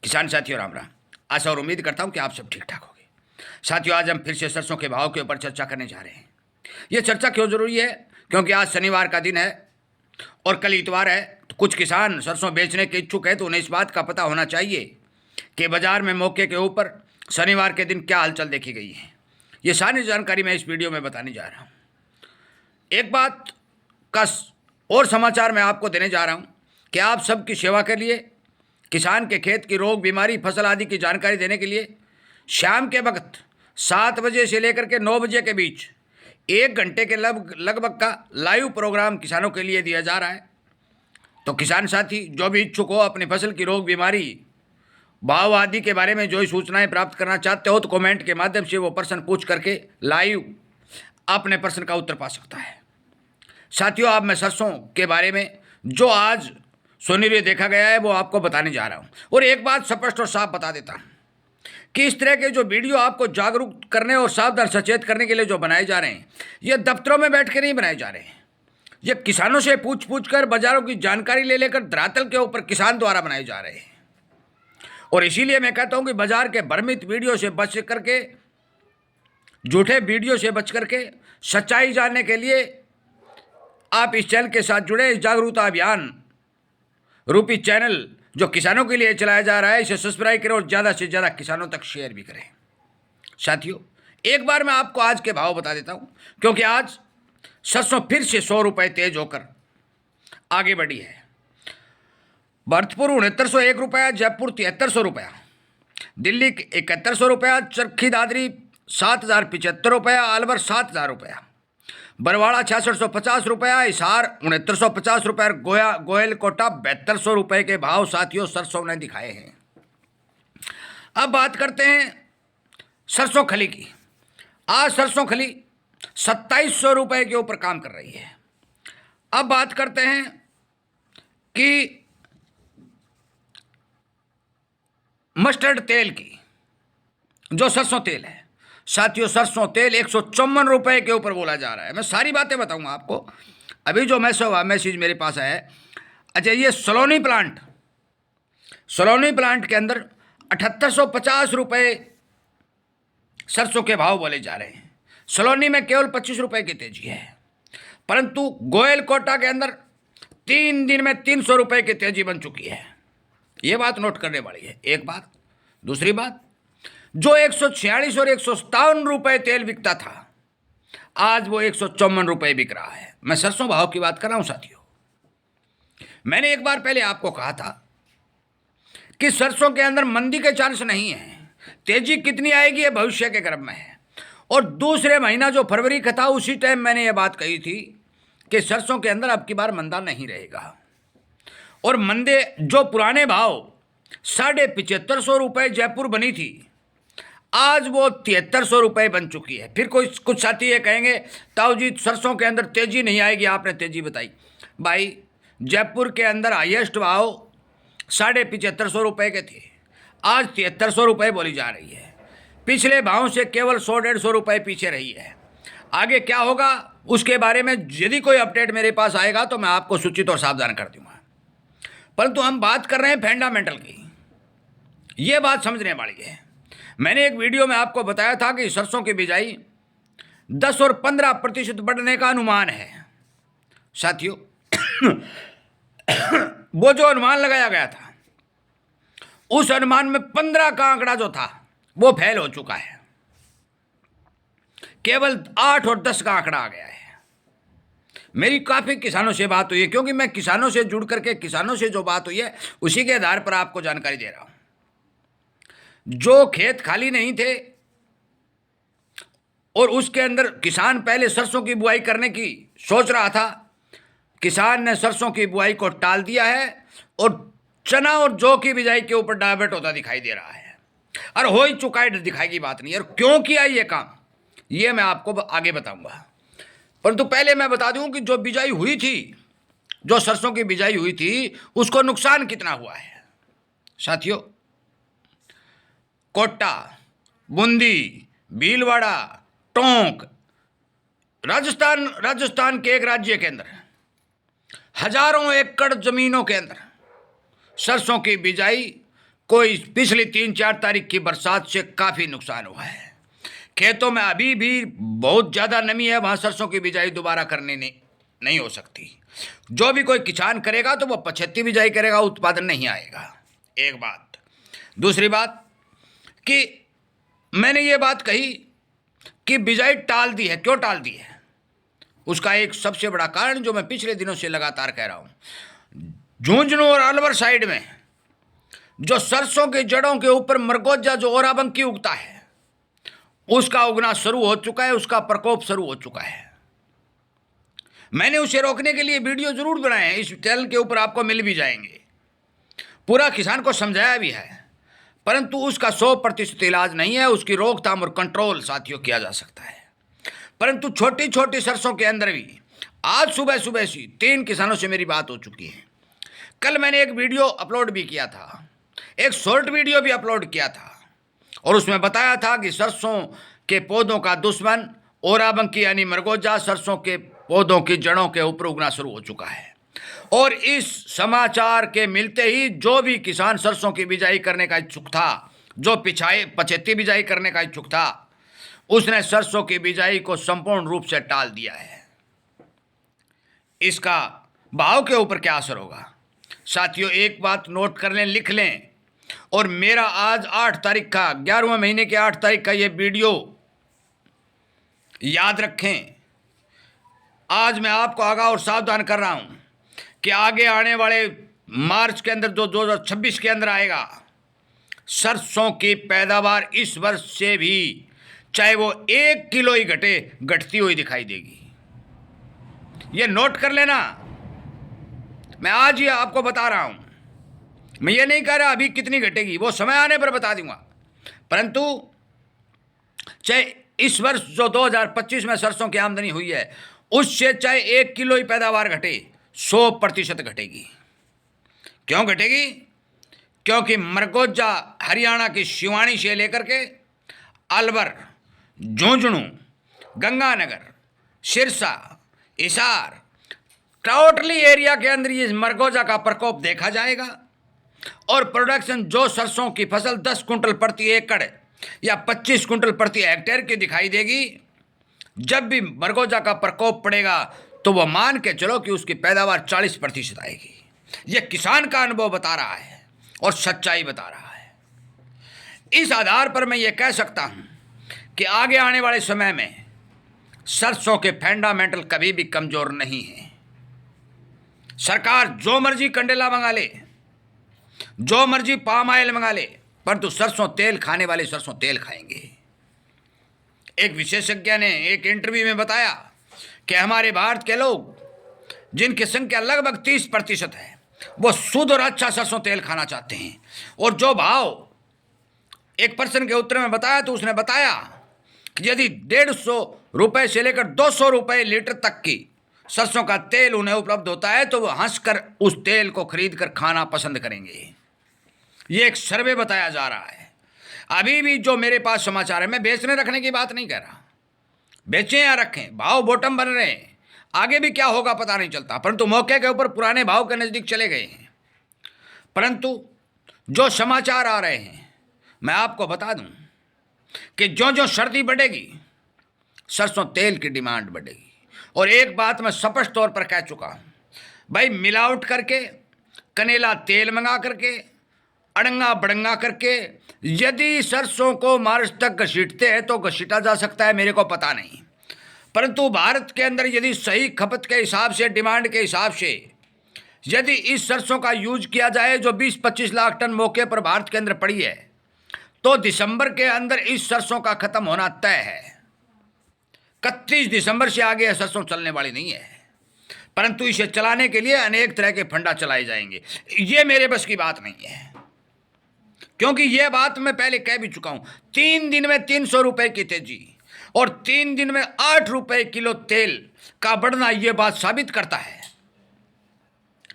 किसान साथियों राम राम। आशा और उम्मीद करता हूं कि आप सब ठीक ठाक होंगे। साथियों, आज हम फिर से सरसों के भाव के ऊपर चर्चा करने जा रहे हैं। ये चर्चा क्यों जरूरी है? क्योंकि आज शनिवार का दिन है और कल इतवार है। तो कुछ किसान सरसों बेचने के इच्छुक है, तो उन्हें इस बात का पता होना चाहिए कि बाजार में मौके के ऊपर शनिवार के दिन क्या हलचल देखी गई है। ये सारी जानकारी मैं इस वीडियो में बताने जा रहा हूँ। एक बात का और समाचार मैं आपको देने जा रहा हूँ कि आप सबकी सेवा के लिए, किसान के खेत की रोग बीमारी फसल आदि की जानकारी देने के लिए शाम के वक्त 7 बजे से लेकर के 9 बजे के बीच 1 घंटे के लगभग का लाइव प्रोग्राम किसानों के लिए दिया जा रहा है। तो किसान साथी जो भी इच्छुक हो, अपनी फसल की रोग बीमारी भाव आदि के बारे में जो ही सूचनाएं प्राप्त करना चाहते हो, तो कमेंट के माध्यम से वो प्रश्न पूछ करके लाइव अपने प्रश्न का उत्तर पा सकता है। साथियों, अब मैं सरसों के बारे में जो आज सुनिश्चित देखा गया है वो आपको बताने जा रहा हूं। और एक बात स्पष्ट और साफ बता देता हूं कि इस तरह के जो वीडियो आपको जागरूक करने और सावधान सचेत करने के लिए जो बनाए जा रहे हैं, ये दफ्तरों में बैठ के नहीं बनाए जा रहे हैं। ये किसानों से पूछ पूछ कर, बाजारों की जानकारी ले लेकर धरातल के ऊपर किसान द्वारा बनाए जा रहे हैं। और इसीलिए मैं कहता हूं कि बाजार के भ्रमित वीडियो से बच करके, झूठे वीडियो से बच करके सच्चाई जानने के लिए आप इस चैनल के साथ जुड़े। इस जागरूकता अभियान रूपी चैनल जो किसानों के लिए चलाया जा रहा है, इसे सब्सक्राइब करें और ज़्यादा से ज़्यादा किसानों तक शेयर भी करें। साथियों, एक बार मैं आपको आज के भाव बता देता हूं, क्योंकि आज सरसों फिर से 100 रुपये तेज होकर आगे बढ़ी है। भरतपुर 6901 रुपया, जयपुर 7300 रुपया, दिल्ली 7100 रुपया, चरखी दादरी 7075 रुपया, अलवर 7000 रुपया, बरवाड़ा 6650 रुपया, हिसार 6950 रुपये, गोयल कोटा 7200 रुपये के भाव साथियों सरसों ने दिखाए हैं। अब बात करते हैं सरसों खली की। आज सरसों खली 2700 रुपये के ऊपर काम कर रही है। अब बात करते हैं कि मस्टर्ड तेल की, जो सरसों तेल है साथियों, सरसों तेल 154 रुपये के ऊपर बोला जा रहा है। मैं सारी बातें बताऊंगा आपको। अभी जो मैसेज मेरे पास है, अच्छा, ये सलोनी प्लांट के अंदर 7850 रुपये सरसों के भाव बोले जा रहे हैं। सलोनी में केवल 25 रुपये की तेजी है, परंतु गोयल कोटा के अंदर 3 दिन में 300 रुपये की तेजी बन चुकी है। ये बात नोट करने वाली है। एक बात। दूसरी बात, जो 146 और 157 रुपये तेल बिकता था, आज वो 154 रुपये बिक रहा है। मैं सरसों भाव की बात कर रहा हूं साथियों। मैंने एक बार पहले आपको कहा था कि सरसों के अंदर मंदी के चांस नहीं है, तेजी कितनी आएगी ये भविष्य के गर्भ में है। और दूसरे महीना जो फरवरी का था, उसी टाइम मैंने ये बात कही थी कि सरसों के अंदर अब की बार मंदा नहीं रहेगा। और मंदे जो पुराने भाव 7550 रुपये जयपुर बनी थी, आज वो 7300 रुपये बन चुकी है। फिर कुछ साथी ये कहेंगे, ताऊ जी सरसों के अंदर तेजी नहीं आएगी, आपने तेजी बताई। भाई, जयपुर के अंदर हाईएस्ट भाव 7550 रुपये के थे, आज 7300 रुपये बोली जा रही है। पिछले भाव से केवल 100-150 रुपये पीछे रही है। आगे क्या होगा उसके बारे में यदि कोई अपडेट मेरे पास आएगा तो मैं आपको सूचित और सावधान कर दूंगा। परंतु हम बात कर रहे हैं फंडामेंटल की। ये बात समझने वाली है। मैंने एक वीडियो में आपको बताया था कि सरसों की बिजाई 10 और 15% बढ़ने का अनुमान है साथियों। वो जो अनुमान लगाया गया था, उस अनुमान में 15 का आंकड़ा जो था वो फेल हो चुका है। केवल 8 और 10 का आंकड़ा आ गया है। मेरी काफ़ी किसानों से बात हुई है, क्योंकि मैं किसानों से जुड़ करके, किसानों से जो बात हुई है उसी के आधार पर आपको जानकारी दे रहा हूं। जो खेत खाली नहीं थे और उसके अंदर किसान पहले सरसों की बुआई करने की सोच रहा था, किसान ने सरसों की बुआई को टाल दिया है और चना और जौ की बिजाई के ऊपर डायवर्ट होता दिखाई दे रहा है। और हो ही चुका है, दिखाई की बात नहीं है। और क्यों किया ये काम, ये मैं आपको आगे बताऊंगा। परंतु पहले मैं बता दूं कि जो बिजाई हुई थी, जो सरसों की बिजाई हुई थी, उसको नुकसान कितना हुआ है साथियों। कोटा, बूंदी, भीलवाड़ा, टोंक, राजस्थान के एक राज्य के अंदर हजारों एकड़ जमीनों के अंदर सरसों की बिजाई कोई पिछली 3-4 तारीख की बरसात से काफ़ी नुकसान हुआ है। खेतों में अभी भी बहुत ज़्यादा नमी है, वहाँ सरसों की बिजाई दोबारा करने नहीं हो सकती। जो भी कोई किसान करेगा तो वो पछेती बिजाई करेगा, उत्पादन नहीं आएगा। एक बात। दूसरी बात कि मैंने ये बात कही कि बिजाई टाल दी है। क्यों टाल दी है? उसका एक सबसे बड़ा कारण जो मैं पिछले दिनों से लगातार कह रहा हूँ, झुंझुनू और अलवर साइड में जो सरसों की जड़ों के ऊपर मरगोजा जो ओराबंकी उगता है, उसका उगना शुरू हो चुका है, उसका प्रकोप शुरू हो चुका है। मैंने उसे रोकने के लिए वीडियो जरूर बनाए हैं, इस चैनल के ऊपर आपको मिल भी जाएंगे। पूरा किसान को समझाया भी है, परंतु उसका 100% इलाज नहीं है। उसकी रोकथाम और कंट्रोल साथियों किया जा सकता है, परंतु छोटी छोटी सरसों के अंदर भी आज सुबह सुबह से 3 किसानों से मेरी बात हो चुकी है। कल मैंने एक वीडियो अपलोड भी किया था, एक शॉर्ट वीडियो भी अपलोड किया था, और उसमें बताया था कि सरसों के पौधों का दुश्मन ओराबंकी यानी मरगोजा सरसों के पौधों की जड़ों के ऊपर उगना शुरू हो चुका है। और इस समाचार के मिलते ही जो भी किसान सरसों की बिजाई करने का इच्छुक था, जो पछेती बिजाई करने का इच्छुक था, उसने सरसों की बिजाई को संपूर्ण रूप से टाल दिया है। इसका भाव के ऊपर क्या असर होगा साथियों, एक बात नोट कर लें, लिख लें। और मेरा आज 8 तारीख का 11वें महीने के 8 तारीख का ये वीडियो याद रखें। आज मैं आपको आगाह और सावधान कर रहा हूं कि आगे आने वाले मार्च के अंदर जो 2026 के अंदर आएगा, सरसों की पैदावार इस वर्ष से भी चाहे वो 1 किलो ही घटती हुई दिखाई देगी। ये नोट कर लेना। मैं आज ही आपको बता रहा हूं, मैं ये नहीं कह रहा अभी कितनी घटेगी, वो समय आने पर बता दूंगा। परंतु चाहे इस वर्ष जो 2025 में सरसों की आमदनी हुई है, उससे चाहे 1 किलो ही पैदावार घटे, 100% घटेगी। क्यों घटेगी? क्योंकि मरगोजा हरियाणा की शिवानी से लेकर के अलवर, झुंझुनू, गंगानगर, सिरसा, हिसार, टोटली एरिया के अंदर ये मरगोजा का प्रकोप देखा जाएगा। और प्रोडक्शन जो सरसों की फसल 10 कुंटल प्रति एकड़ या 25 कुंटल प्रति हेक्टेयर की दिखाई देगी, जब भी मरगोजा का प्रकोप पड़ेगा तो वह मान के चलो कि उसकी पैदावार 40% आएगी। यह किसान का अनुभव बता रहा है और सच्चाई बता रहा है। इस आधार पर मैं ये कह सकता हूं कि आगे आने वाले समय में सरसों के फंडामेंटल कभी भी कमजोर नहीं है। सरकार जो मर्जी कंडेला मंगा ले, जो मर्जी पाम ऑयल मंगा ले, परंतु सरसों तेल खाने वाले सरसों तेल खाएंगे। एक विशेषज्ञ ने एक इंटरव्यू में बताया कि हमारे भारत के लोग, जिनकी संख्या लगभग 30% है, वो शुद्ध और अच्छा सरसों तेल खाना चाहते हैं। और जो भाव एक पर्सन के उत्तर में बताया, तो उसने बताया कि यदि 150 रुपये से लेकर 200 रुपये लीटर तक की सरसों का तेल उन्हें उपलब्ध होता है, तो वह हंसकर उस तेल को खरीद कर खाना पसंद करेंगे। ये एक सर्वे बताया जा रहा है। अभी भी जो मेरे पास समाचार है, मैं बेचने रखने की बात नहीं कह रहा, बेचें या रखें, भाव बॉटम बन रहे हैं। आगे भी क्या होगा पता नहीं चलता, परंतु मौके के ऊपर पुराने भाव के नज़दीक चले गए हैं। परंतु जो समाचार आ रहे हैं, मैं आपको बता दूं कि जो जो सर्दी बढ़ेगी, सरसों तेल की डिमांड बढ़ेगी। और एक बात मैं स्पष्ट तौर पर कह चुका हूं, भाई मिलावट करके, कनेला तेल मंगा करके, अड़ंगा बड़ंगा करके यदि सरसों को मार्च तक घसीटते हैं तो घसीटा जा सकता है, मेरे को पता नहीं। परंतु भारत के अंदर यदि सही खपत के हिसाब से, डिमांड के हिसाब से यदि इस सरसों का यूज किया जाए जो 20-25 लाख टन मौके पर भारत के अंदर पड़ी है, तो दिसंबर के अंदर इस सरसों का खत्म होना तय है। 31 दिसंबर से आगे सरसों चलने वाली नहीं है, परंतु इसे चलाने के लिए अनेक तरह के फंडा चलाए जाएंगे। ये मेरे बस की बात नहीं है, क्योंकि यह बात मैं पहले कह भी चुका हूं। 3 दिन में 300 रुपए की तेजी और 3 दिन में 8 रुपए किलो तेल का बढ़ना, यह बात साबित करता है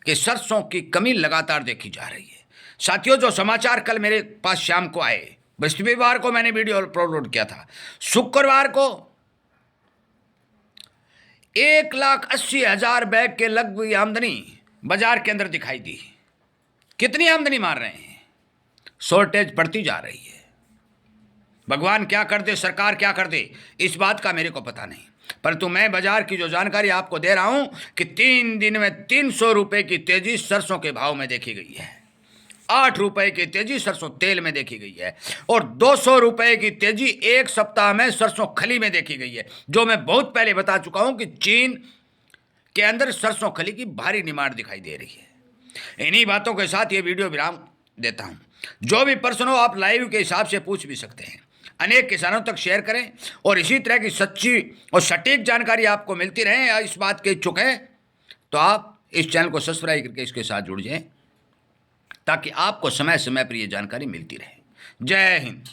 कि सरसों की कमी लगातार देखी जा रही है। साथियों, जो समाचार कल मेरे पास शाम को आए, बृहस्पतिवार को मैंने वीडियो अपलोड किया था, शुक्रवार को 1,80,000 बैग के लगभग आमदनी बाजार के अंदर दिखाई दी। कितनी आमदनी मार रहे हैं? शॉर्टेज बढ़ती जा रही है। भगवान क्या कर दे, सरकार क्या कर दे, इस बात का मेरे को पता नहीं, परंतु मैं बाजार की जो जानकारी आपको दे रहा हूं कि 3 दिन में 300 रुपए की तेजी सरसों के भाव में देखी गई है, 8 रुपए की तेजी सरसों तेल में देखी गई है, और 200 रुपए की तेजी एक सप्ताह में सरसों खली में देखी गई है, जो मैं बहुत पहले बता चुका हूं कि चीन के अंदर सरसों खली की भारी डिमांड दिखाई दे रही है। इन्हीं बातों के साथ ये वीडियो विराम देता हूं। जो भी प्रश्न हो आप लाइव के हिसाब से पूछ भी सकते हैं। अनेक किसानों तक शेयर करें और इसी तरह की सच्ची और सटीक जानकारी आपको मिलती रहे। या इस बात के इच्छुक हैं तो आप इस चैनल को सब्सक्राइब करके इसके साथ जुड़ जाएं, ताकि आपको समय समय पर यह जानकारी मिलती रहे। जय हिंद।